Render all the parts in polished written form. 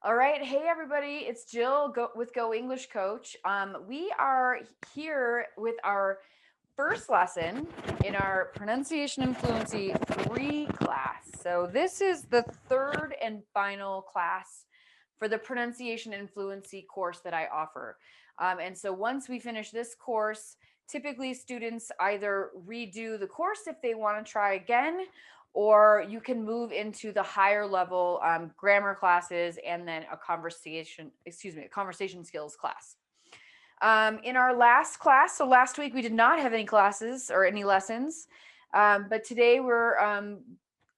All right. Hey, everybody. It's Jill with Go English Coach. We are here with our first lesson in our Pronunciation and Fluency 3 class. So this is the third and final class for the Pronunciation and Fluency course that I offer. And so once we finish this course, typically students either redo the course if they want to try again, or you can move into the higher level grammar classes and then a conversation skills class. In our last class, so last week we did not have any classes or any lessons, but today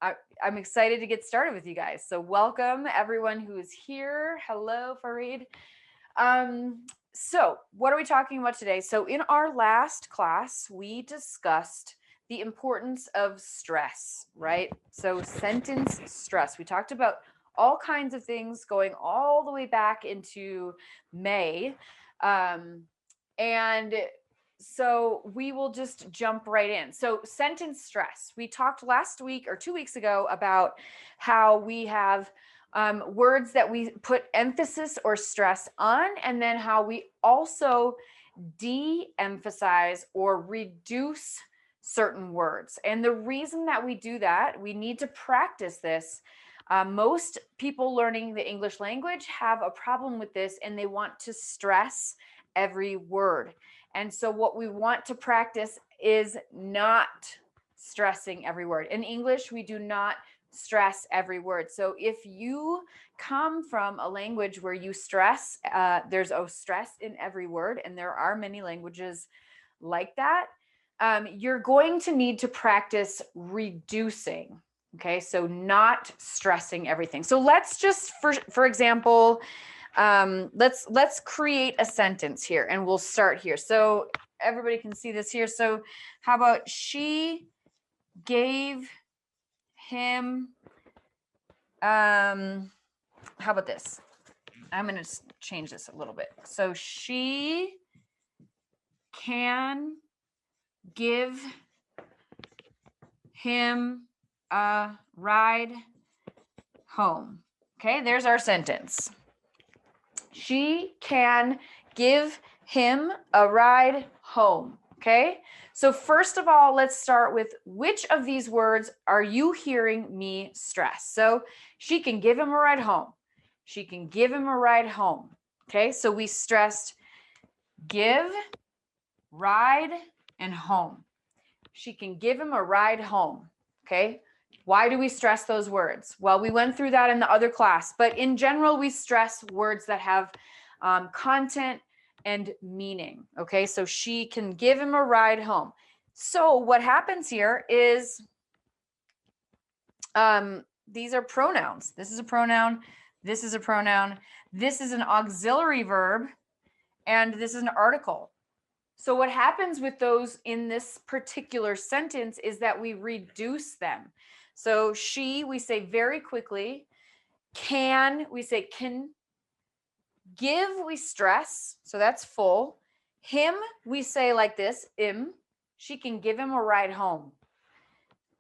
I'm excited to get started with you guys. So welcome everyone who is here. Hello, Farid. So what are we talking about today? So in our last class, we discussed the importance of stress, right? So sentence stress. We talked about all kinds of things going all the way back into May. And so we will just jump right in. So sentence stress. We talked last week or 2 weeks ago about how we have words that we put emphasis or stress on, and then how we also de-emphasize or reduce certain words. And the reason that we do that, we need to practice this. Most people learning the English language have a problem with this, and they want to stress every word. And so what we want to practice is not stressing every word. In English, we do not stress every word. So if you come from a language where you stress, there's a stress in every word, and there are many languages like that, you're going to need to practice reducing. Okay, so not stressing everything. So let's just, for example, let's create a sentence here, and we'll start here. So everybody can see this here. So how about she gave him, how about this? I'm going to change this a little bit. So she can give him a ride home. Okay, there's our sentence. She can give him a ride home. Okay, so first of all, let's start with which of these words are you hearing me stress? So she can give him a ride home. She can give him a ride home. Okay, so we stressed give, ride, and home. She can give him a ride home. Okay, why do we stress those words? Well, we went through that in the other class, but in general, we stress words that have content and meaning. Okay, so she can give him a ride home. So what happens here is these are pronouns. This is a pronoun. This is a pronoun. This is an auxiliary verb, and this is an article. So what happens with those in this particular sentence is that we reduce them. So she, we say very quickly. Can, we say can. Give, we stress. So that's full. Him, we say like this, im. She can give him a ride home.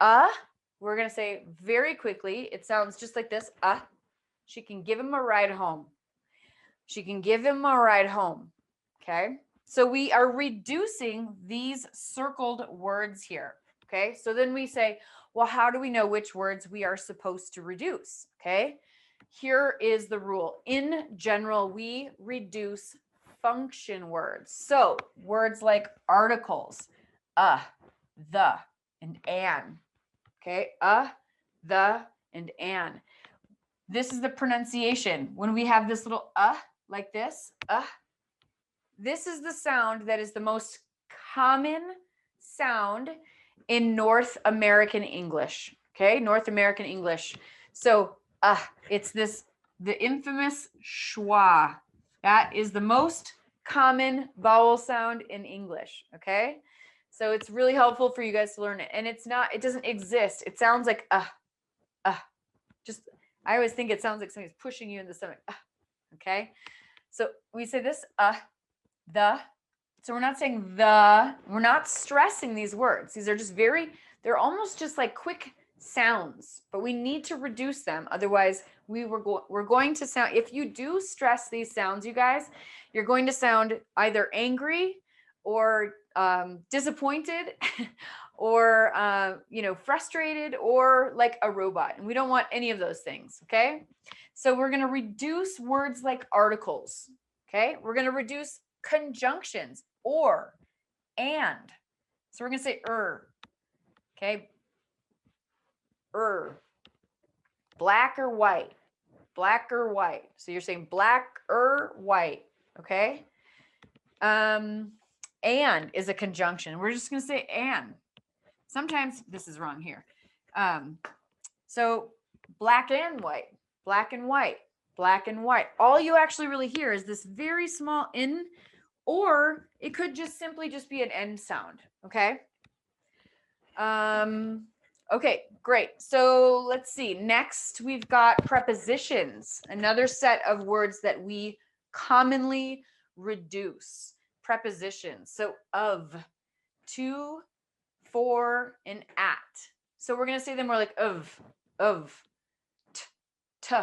We're going to say very quickly. It sounds just like this. She can give him a ride home. She can give him a ride home. Okay. So we are reducing these circled words here. Okay. So then we say, well, how do we know which words we are supposed to reduce? Okay. Here is the rule. In general, we reduce function words. So words like articles, the, and an. Okay. The, and an. This is the pronunciation. When we have this little like this, this is the sound that is the most common sound in North American English. Okay, North American English. So it's the infamous schwa. That is the most common vowel sound in English. Okay, so it's really helpful for you guys to learn it. And it doesn't exist. It sounds like just, I always think it sounds like somebody's pushing you in the stomach. Okay, so we say this the. So we're not saying the, we're not stressing these words. These are just they're almost just like quick sounds, but we need to reduce them. Otherwise, we're going to sound, if you do stress these sounds, you guys, you're going to sound either angry or disappointed or frustrated or like a robot, and we don't want any of those things. Okay, so we're going to reduce words like articles. Okay, we're going to reduce conjunctions or and. So we're going to say okay, black or white, black or white. So you're saying black or white. Okay, and is a conjunction. We're just going to say and. Sometimes this is wrong here. So black and white, black and white, black and white. All you actually really hear is this very small in, or it could just simply just be an end sound. Okay. Okay, great. So let's see. Next, we've got prepositions, another set of words that we commonly reduce. Prepositions. So of, to, for, and at. So we're going to say them more like of, t.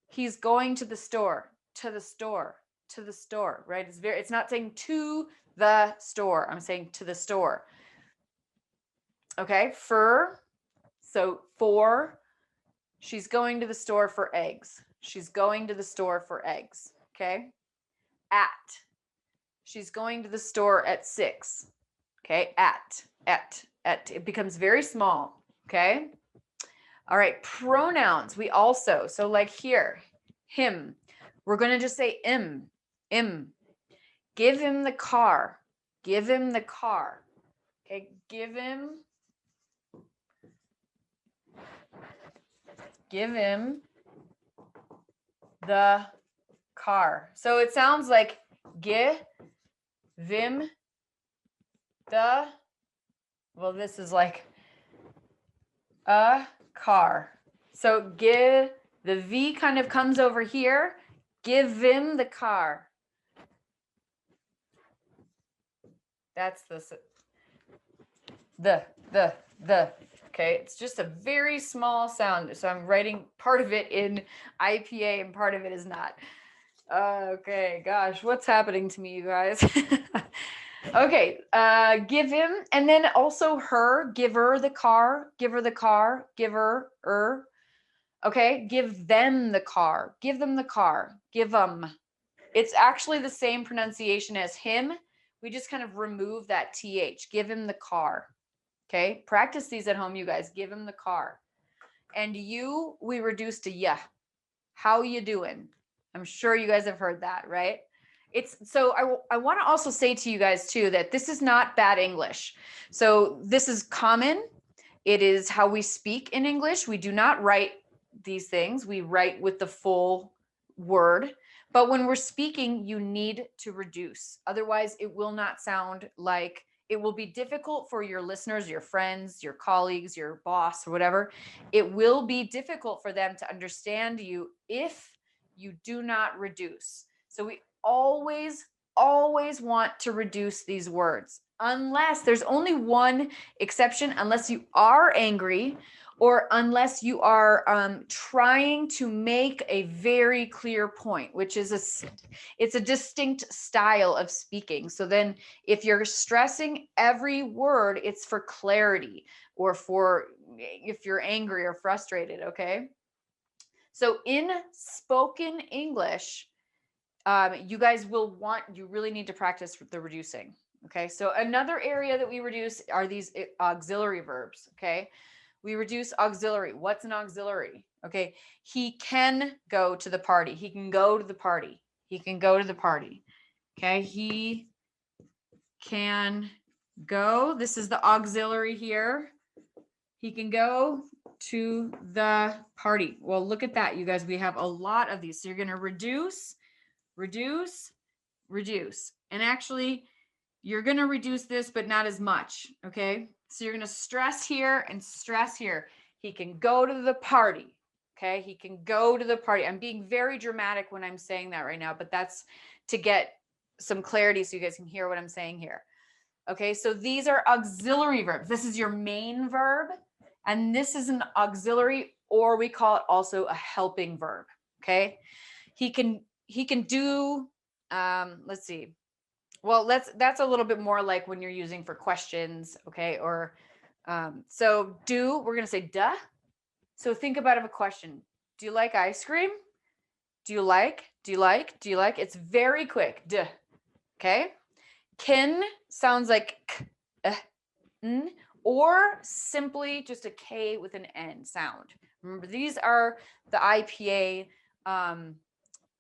He's going to the store, to the store, to the store, right? It's not saying to the store. I'm saying to the store. Okay, for, so for, she's going to the store for eggs. She's going to the store for eggs. Okay, at, she's going to the store at 6. Okay, at, it becomes very small. Okay, all right, pronouns. We also, so like here, him, we're going to just say im. Give him the car. Give him the car. Okay, give him the car. So it sounds like give him the, well, this is like a car. So give, the V kind of comes over here. Give him the car. That's the. Okay, it's just a very small sound. So I'm writing part of it in IPA and part of it is not. Okay, gosh, what's happening to me, you guys? Okay, give him, and then also her, give her the car, give her the car, give her. Okay, give them the car, give them the car, give them. It's actually the same pronunciation as him. We just kind of remove that TH, give him the car. Okay, practice these at home, you guys. Give him the car. And you, we reduce to yeah. How you doing? I'm sure you guys have heard that, right? It's so I want to also say to you guys too that this is not bad English. So this is common. It is how we speak in English. We do not write these things. We write with the full word. But when we're speaking, you need to reduce. Otherwise, it will not sound like, it will be difficult for your listeners, your friends, your colleagues, your boss, or whatever. It will be difficult for them to understand you if you do not reduce. So we always want to reduce these words, unless there's only one exception, unless you are angry or unless you are trying to make a very clear point, which is it's a distinct style of speaking. So then if you're stressing every word, it's for clarity or for if you're angry or frustrated, okay? So in spoken English, you guys you really need to practice the reducing, okay? So another area that we reduce are these auxiliary verbs, okay? We reduce auxiliary. What's an auxiliary? Okay, he can go to the party. He can go to the party. He can go to the party. Okay, he can go. This is the auxiliary here. He can go to the party. Well, look at that, you guys. We have a lot of these. So you're going to reduce. And actually, you're going to reduce this, but not as much, okay? So you're going to stress here and stress here. He can go to the party, okay? He can go to the party. I'm being very dramatic when I'm saying that right now, but that's to get some clarity so you guys can hear what I'm saying here. Okay, so these are auxiliary verbs. This is your main verb, and this is an auxiliary or we call it also a helping verb. Okay. He can do, let's see. Well, that's a little bit more like when you're using for questions. Okay. Or, so do, we're going to say duh. So think about a question. Do you like ice cream? Do you like? It's very quick. Duh. Okay. Kin sounds like k, n, or simply just a K with an N sound. Remember, these are the IPA,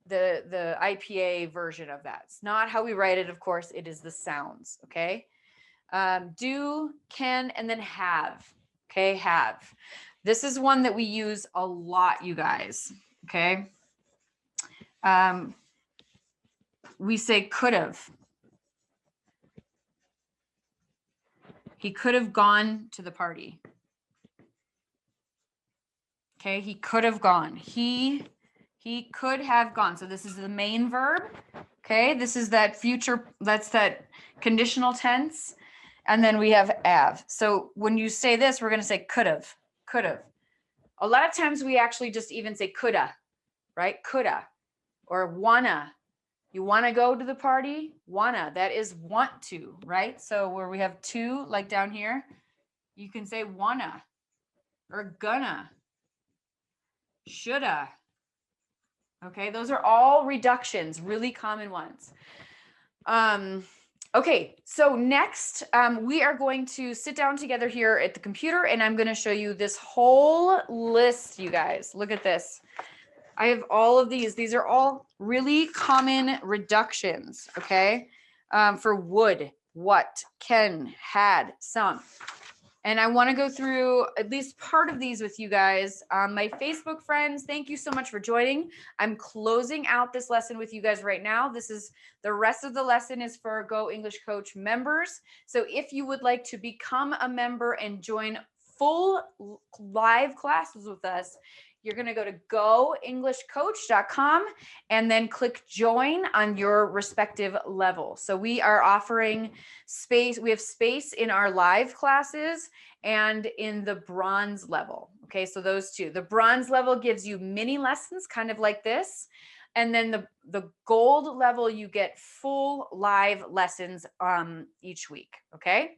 the IPA version of that. It's not how we write it, of course. It is the sounds. Okay. Do, can, and then have. Okay, have. This is one that we use a lot, you guys. Okay. We say could have. He could have gone to the party. Okay, he could have gone. He could have gone. So this is the main verb. Okay, this is that future, that's that conditional tense. And then we have have. So when you say this, we're going to say could have, could have. A lot of times we actually just even say coulda, right? Coulda, or wanna. You want to go to the party? Wanna. That is want to, right? So where we have to, like down here, you can say wanna or gonna, shoulda. Okay, those are all reductions, really common ones. Okay, so next we are going to sit down together here at the computer, and I'm going to show you this whole list, you guys. Look at this. I have all of these. These are all really common reductions, okay? For would, what, can, had, some. And I want to go through at least part of these with you guys. My Facebook friends, thank you so much for joining. I'm closing out this lesson with you guys right now. This is the rest of the lesson is for Go English Coach members. So if you would like to become a member and join full live classes with us, you're going to go to goenglishcoach.com and then click join on your respective level. So we are offering space. We have space in our live classes and in the bronze level. Okay, so those two. The bronze level gives you mini lessons kind of like this. And then the gold level, you get full live lessons each week. Okay.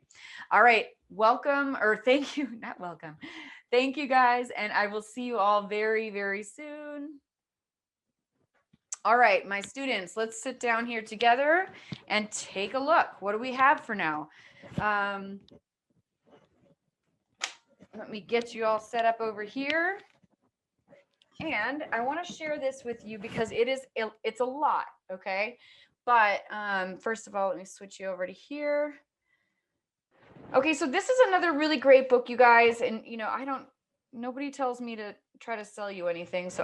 All right. Welcome, or thank you, not welcome. Thank you guys. And I will see you all very, very soon. All right, my students, let's sit down here together and take a look. What do we have for now? Let me get you all set up over here. And I want to share this with you because it's a lot, okay? But first of all, let me switch you over to here. Okay, so this is another really great book, you guys. And, you know, nobody tells me to try to sell you anything. So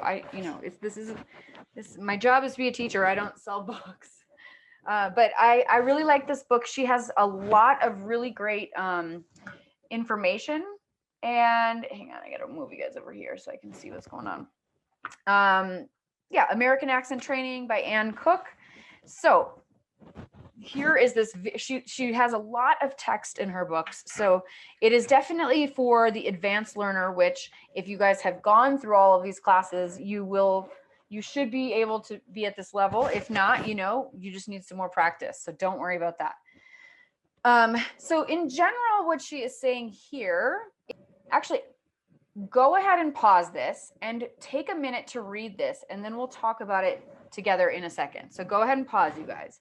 my job is to be a teacher. I don't sell books. But I really like this book. She has a lot of really great information. And hang on, I got to move you guys over here so I can see what's going on. Yeah, American Accent Training by Ann Cook. So here is this, she has a lot of text in her books. So it is definitely for the advanced learner, which if you guys have gone through all of these classes, you should be able to be at this level. If not, you just need some more practice. So don't worry about that. So in general, what she is saying here, actually, go ahead and pause this and take a minute to read this, and then we'll talk about it together in a second. So go ahead and pause, you guys.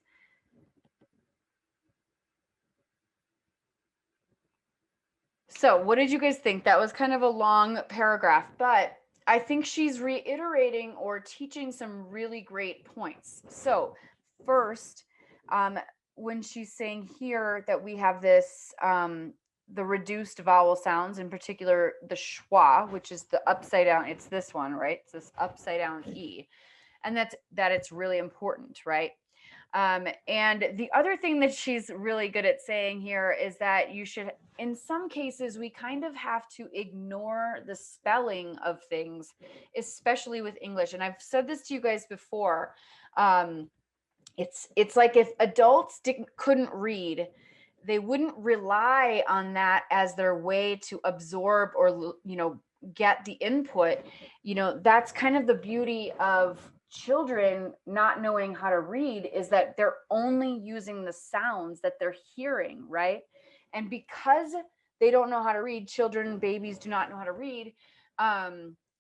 So what did you guys think? That was kind of a long paragraph, but I think she's reiterating or teaching some really great points. So first, when she's saying here that we have this, the reduced vowel sounds, in particular the schwa, which is the upside down, it's this one, right? It's this upside down E. And that it's really important, right? And the other thing that she's really good at saying here is that you should, in some cases, we kind of have to ignore the spelling of things, especially with English. And I've said this to you guys before. It's like if adults couldn't read, they wouldn't rely on that as their way to absorb or, get the input, you know, that's kind of the beauty of children not knowing how to read, is that they're only using the sounds that they're hearing, right? And because they don't know how to read, children, babies do not know how to read,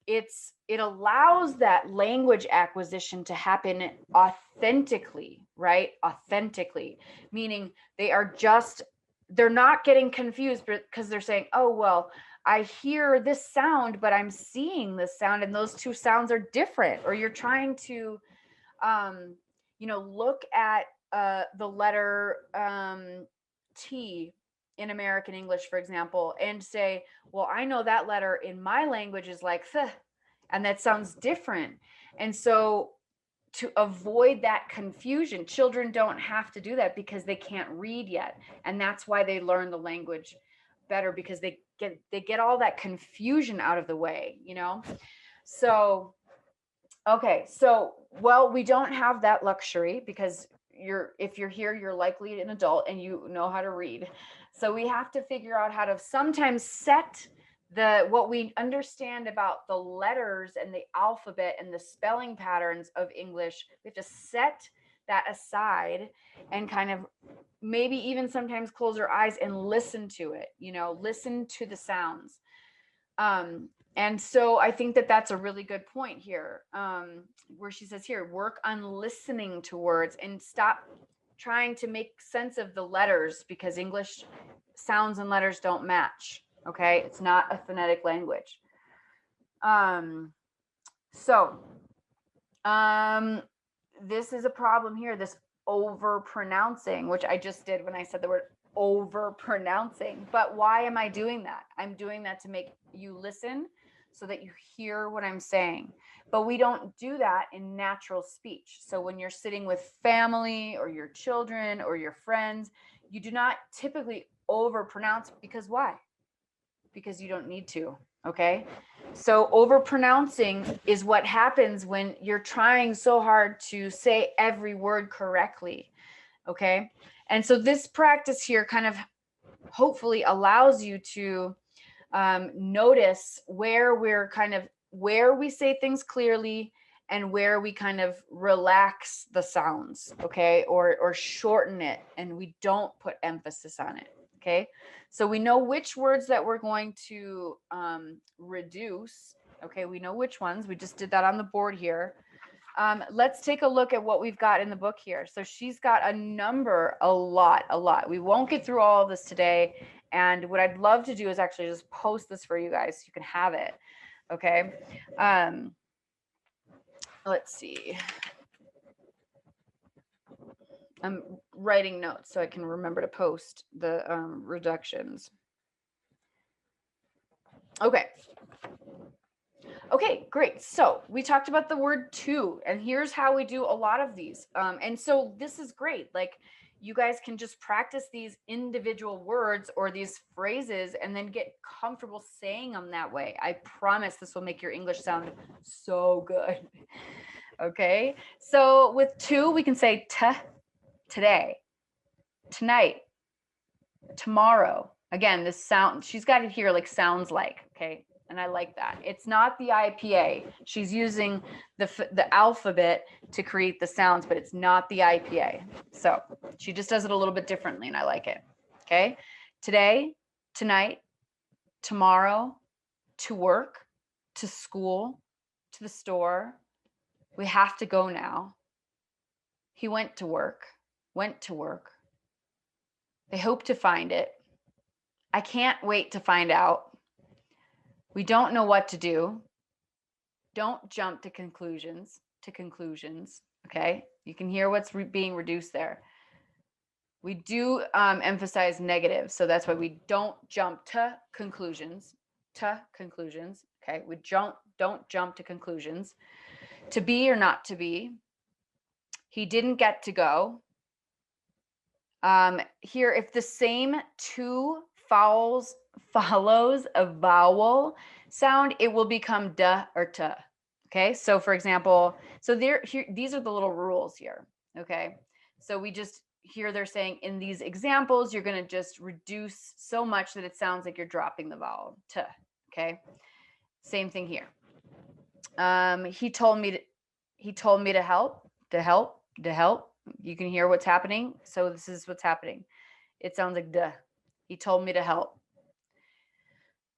it allows that language acquisition to happen authentically, right? Authentically, meaning they're not getting confused because they're saying, oh, well, I hear this sound, but I'm seeing this sound, and those two sounds are different. Or you're trying to, look at the letter T in American English, for example, and say, well, I know that letter in my language is like th, and that sounds different. And so to avoid that confusion, children don't have to do that because they can't read yet. And that's why they learn the language better, because they get all that confusion out of the way, you know? So, okay. So, well, we don't have that luxury because if you're here, you're likely an adult and you know how to read. So we have to figure out how to sometimes set what we understand about the letters and the alphabet and the spelling patterns of English. We have to set that aside and kind of maybe even sometimes close our eyes and listen to it, listen to the sounds. And so I think that that's a really good point here, where she says here, work on listening to words and stop trying to make sense of the letters, because English sounds and letters don't match. Okay, it's not a phonetic language. This is a problem here, this over pronouncing, which I just did when I said the word over pronouncing. But why am I doing that? I'm doing that to make you listen so that you hear what I'm saying. But we don't do that in natural speech. So when you're sitting with family or your children or your friends, you do not typically over pronounce, because why? Because you don't need to. Okay. So over pronouncing is what happens when you're trying so hard to say every word correctly. Okay. And so this practice here kind of hopefully allows you to notice where we say things clearly and where we kind of relax the sounds, okay, or shorten it and we don't put emphasis on it. Okay, so we know which words that we're going to reduce. Okay, we know which ones. We just did that on the board here. Let's take a look at what we've got in the book here. So she's got a lot. We won't get through all of this today. And what I'd love to do is actually just post this for you guys so you can have it. Okay. Let's see. I'm writing notes so I can remember to post the reductions. Okay. Okay, great. So we talked about the word to, and here's how we do a lot of these. And so this is great. Like, you guys can just practice these individual words or these phrases and then get comfortable saying them that way. I promise this will make your English sound so good. Okay, so with to, we can say today, tonight, tomorrow. Again, this sound, she's got it here like sounds like, okay? And I like that. It's not the IPA. She's using the alphabet to create the sounds, but it's not the IPA. So she just does it a little bit differently, and I like it. Okay. Today, tonight, tomorrow, to work, to school, to the store. We have to go now. He went to work. They hope to find it. I can't wait to find out. We don't know what to do. Don't jump to conclusions. Okay. You can hear what's being reduced there. We do emphasize negative. So that's why we don't jump to conclusions. Okay. We don't jump to conclusions. To be or not to be. He didn't get to go. Here, if the same two follows a vowel sound, it will become duh or tuh. Okay, so for example, these are the little rules here. Okay, so we just here they're saying in these examples, you're going to just reduce so much that it sounds like you're dropping the vowel tuh. Okay, Same thing here. He told me to help. You can hear what's happening. So this is what's happening. It sounds like duh. He told me to help.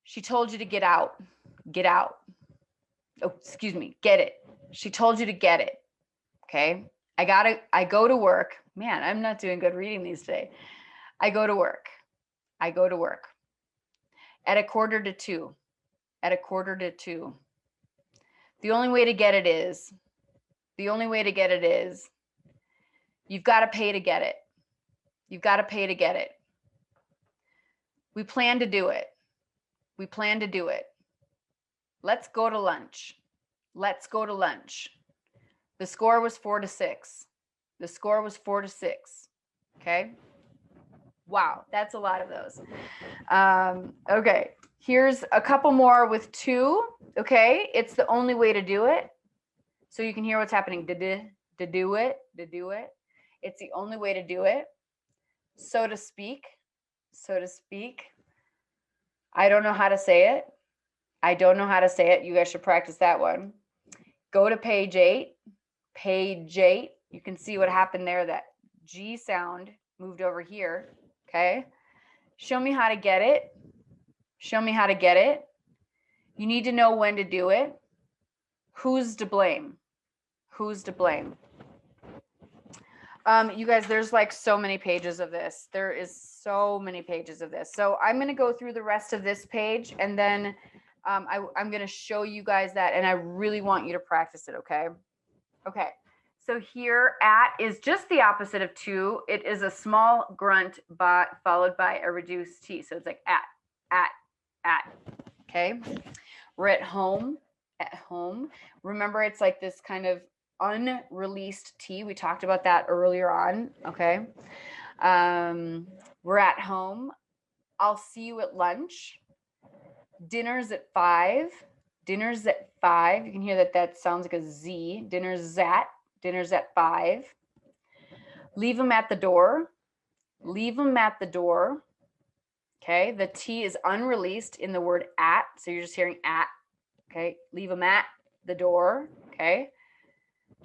She told you to get out. Get out. Oh, excuse me. Get it. She told you to get it. Okay. I go to work. Man, I'm not doing good reading these today. I go to work. I go to work. At 1:45. At 1:45. The only way to get it is, you've got to pay to get it. You've got to pay to get it. We plan to do it. We plan to do it. Let's go to lunch. Let's go to lunch. The score was 4-6. The score was 4-6. Okay. Wow, that's a lot of those. Okay, here's a couple more with 2. Okay, it's the only way to do it. So you can hear what's happening. To do it. It's the only way to do it. So to speak. So to speak. I don't know how to say it. I don't know how to say it. You guys should practice that one. Go to page 8. Page 8. You can see what happened there. That G sound moved over here. Okay. Show me how to get it. Show me how to get it. You need to know when to do it. Who's to blame? Who's to blame? You guys, there's like so many pages of this. There is so many pages of this. So I'm going to go through the rest of this page, and then I'm going to show you guys that, and I really want you to practice it. Okay. Okay. So here, at is just the opposite of to. It is a small grunt followed by a reduced T. So it's like at. Okay. We're at home. At home. Remember, it's like this kind of unreleased T. We talked about that earlier on. Okay. We're at home. I'll see you at lunch. Dinner's at 5. Dinner's at 5. You can hear that sounds like a Z. Dinner's at 5. Leave them at the door. Leave them at the door. Okay. The T is unreleased in the word at. So you're just hearing at. Okay. Leave them at the door. Okay.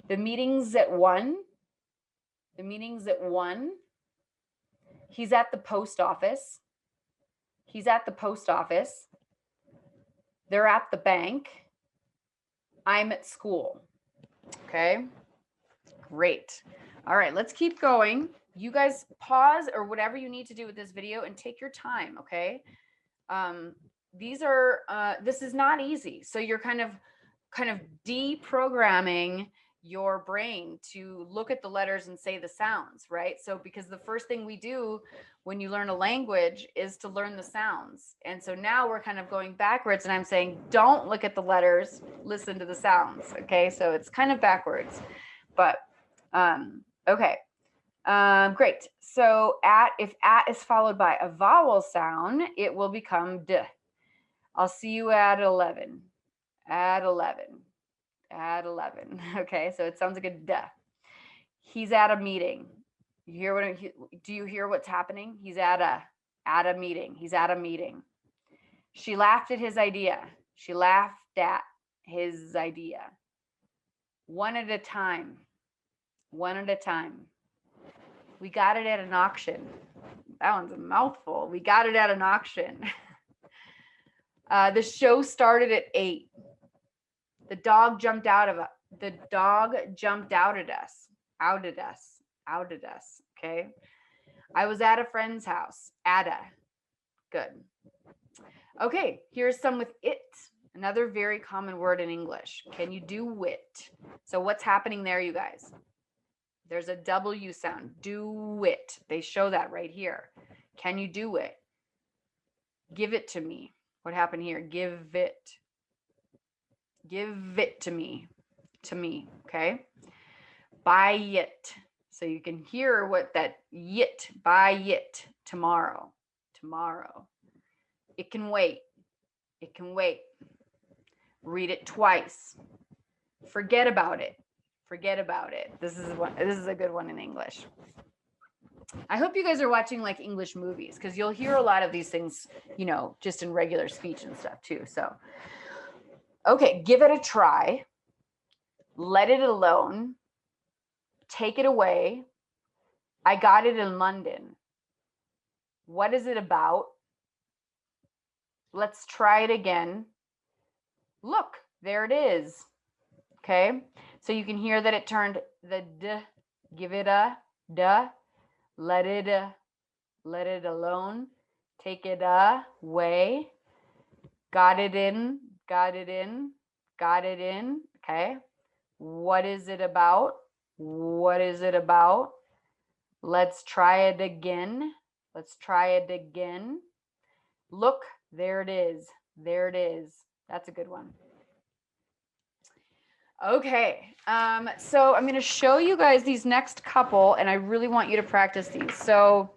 The meeting's at 1. The meeting's at 1. He's at the post office. He's at the post office. They're at the bank. I'm at school. Okay. Great. All right, let's keep going. You guys pause or whatever you need to do with this video and take your time. Okay. This is not easy. So you're kind of deprogramming your brain to look at the letters and say the sounds, right? So because the first thing we do when you learn a language is to learn the sounds. And so now we're kind of going backwards, and I'm saying, don't look at the letters, listen to the sounds. Okay. So it's kind of backwards, but, okay. Great. So if at is followed by a vowel sound, it will become d. I'll see you at 11. At 11. At 11. Okay, so it sounds like a duh. He's at a meeting. Do you hear what's happening? He's at a meeting. He's at a meeting. She laughed at his idea. She laughed at his idea. One at a time. One at a time. We got it at an auction. That one's a mouthful. We got it at an auction. The show started at 8. The dog jumped out at us. Out at us. Okay. I was at a friend's house. Good. Okay. Here's some with it. Another very common word in English. Can you do it? So what's happening there, you guys? There's a W sound. Do it. They show that right here. Can you do it? Give it to me. What happened here? Give it. Give it to me. To me. Okay. Buy it. So you can hear what that yit. Buy it. Tomorrow. Tomorrow. It can wait. It can wait. Read it twice. Forget about it. Forget about it. This is a good one in English. I hope you guys are watching like English movies, because you'll hear a lot of these things, just in regular speech and stuff too. So, Okay, give it a try. Let it alone. Take it away. I got it in London. What is it about? Let's try it again. Look, there it is. Okay, so you can hear that it turned the d. Give it a duh. Let it alone. Take it away. Got it in. Got it in. Got it in. Okay. What is it about? What is it about? Let's try it again. Let's try it again. Look, there it is. There it is. That's a good one. Okay, so I'm going to show you guys these next couple, and I really want you to practice these. So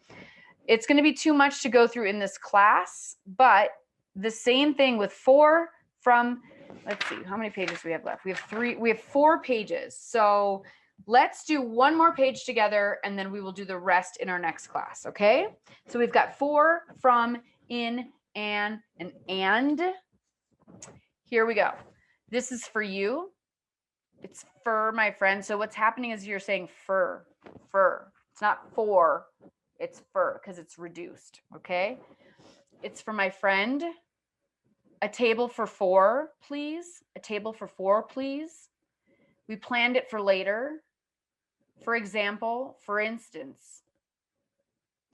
it's going to be too much to go through in this class, but the same thing with for, from, let's see, how many pages do we have left? We have 4 pages. So let's do one more page together, and then we will do the rest in our next class, okay? So we've got for, from, in, and. Here we go. This is for you. It's fur, my friend. So what's happening is you're saying fur, fur. It's not for, it's fur because it's reduced, okay? It's for my friend. A table for 4, please. A table for 4, please. We planned it for later. For example, for instance.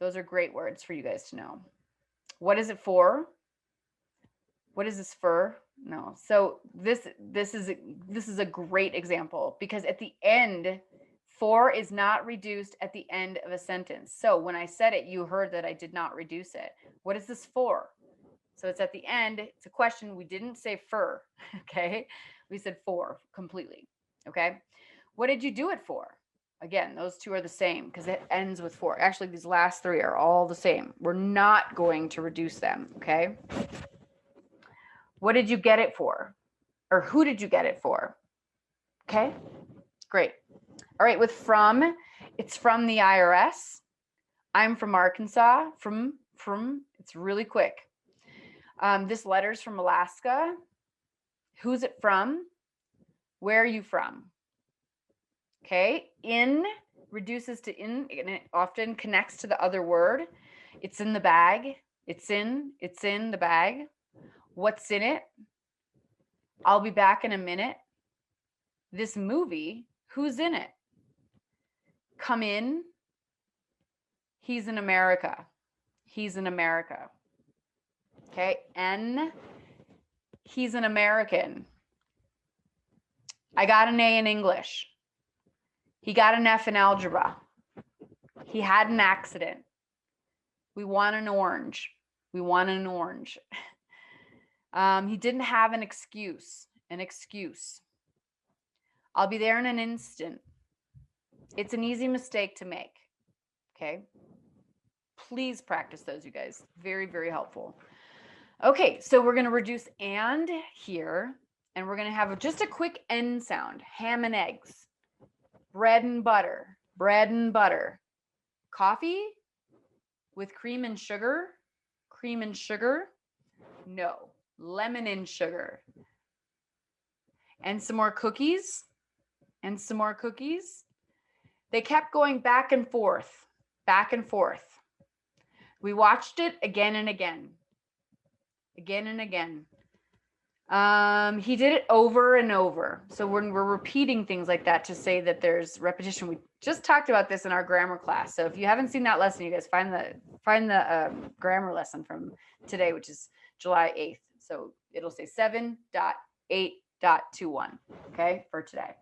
Those are great words for you guys to know. What is it for? What is this for? No. So this is a great example because at the end, for is not reduced at the end of a sentence. So when I said it, you heard that I did not reduce it. What is this for? So it's at the end. It's a question. We didn't say for, okay? We said for completely, okay? What did you do it for? Again, those two are the same because it ends with for. Actually, these last 3 are all the same. We're not going to reduce them, okay? What did you get it for? Or who did you get it for? Okay, great. All right, with from, it's from the IRS. I'm from Arkansas. From, it's really quick. This letter's from Alaska. Who's it from? Where are you from? Okay, in reduces to in, and it often connects to the other word. It's in the bag. It's in the bag. What's in it? I'll be back in a minute. This movie, who's in it? Come in. He's in America. He's in America. Okay, N. He's an American. I got an A in English. He got an F in algebra. He had an accident. We want an orange. We want an orange. He didn't have an excuse. An excuse. I'll be there in an instant. It's an easy mistake to make. Okay. Please practice those, you guys. Very, very helpful. Okay, so we're going to reduce and here, and we're going to have just a quick N sound. Ham and eggs. Bread and butter. Bread and butter. Coffee with cream and sugar. Cream and sugar. No. Lemon and sugar. And some more cookies. And some more cookies. They kept going back and forth. Back and forth. We watched it again and again. Again and again. He did it over and over. So when we're repeating things like that to say that there's repetition, we just talked about this in our grammar class. So if you haven't seen that lesson, you guys find the grammar lesson from today, which is July 8th. So it'll say 7.8.21, okay, for today.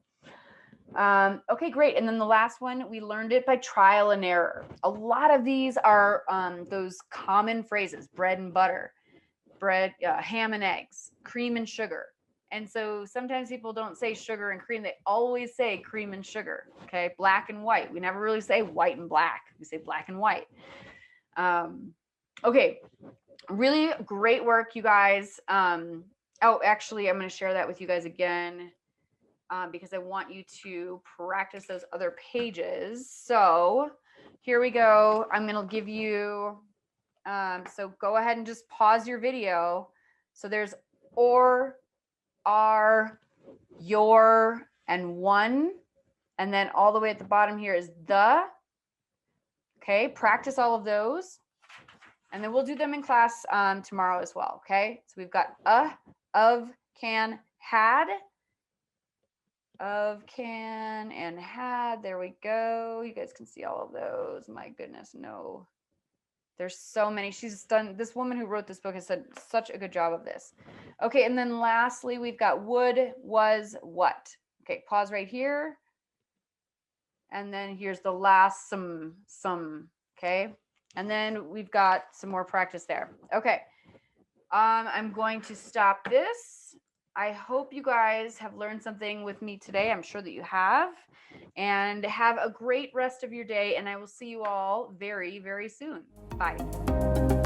Okay, great. And then the last one, we learned it by trial and error. A lot of these are those common phrases, bread and butter, bread, ham and eggs, cream and sugar. And so sometimes people don't say sugar and cream. They always say cream and sugar. Okay. Black and white. We never really say white and black. We say black and white. Okay. Really great work, you guys. Oh, actually, I'm going to share that with you guys again because I want you to practice those other pages. So here we go. I'm going to give you so go ahead and just pause your video. So there's or, are, your, and one. And then all the way at the bottom here is the. Okay, practice all of those. And then we'll do them in class tomorrow as well. Okay, so we've got of, can, had. Of, can, and had. There we go. You guys can see all of those. My goodness, no. There's so many. She's done, this woman who wrote this book has done such a good job of this. Okay, and then lastly, we've got would, was, what. Okay, pause right here. And then here's the last some, okay? And then we've got some more practice there. Okay, I'm going to stop this. I hope you guys have learned something with me today. I'm sure that you have. And have a great rest of your day. And I will see you all very, very soon. Bye.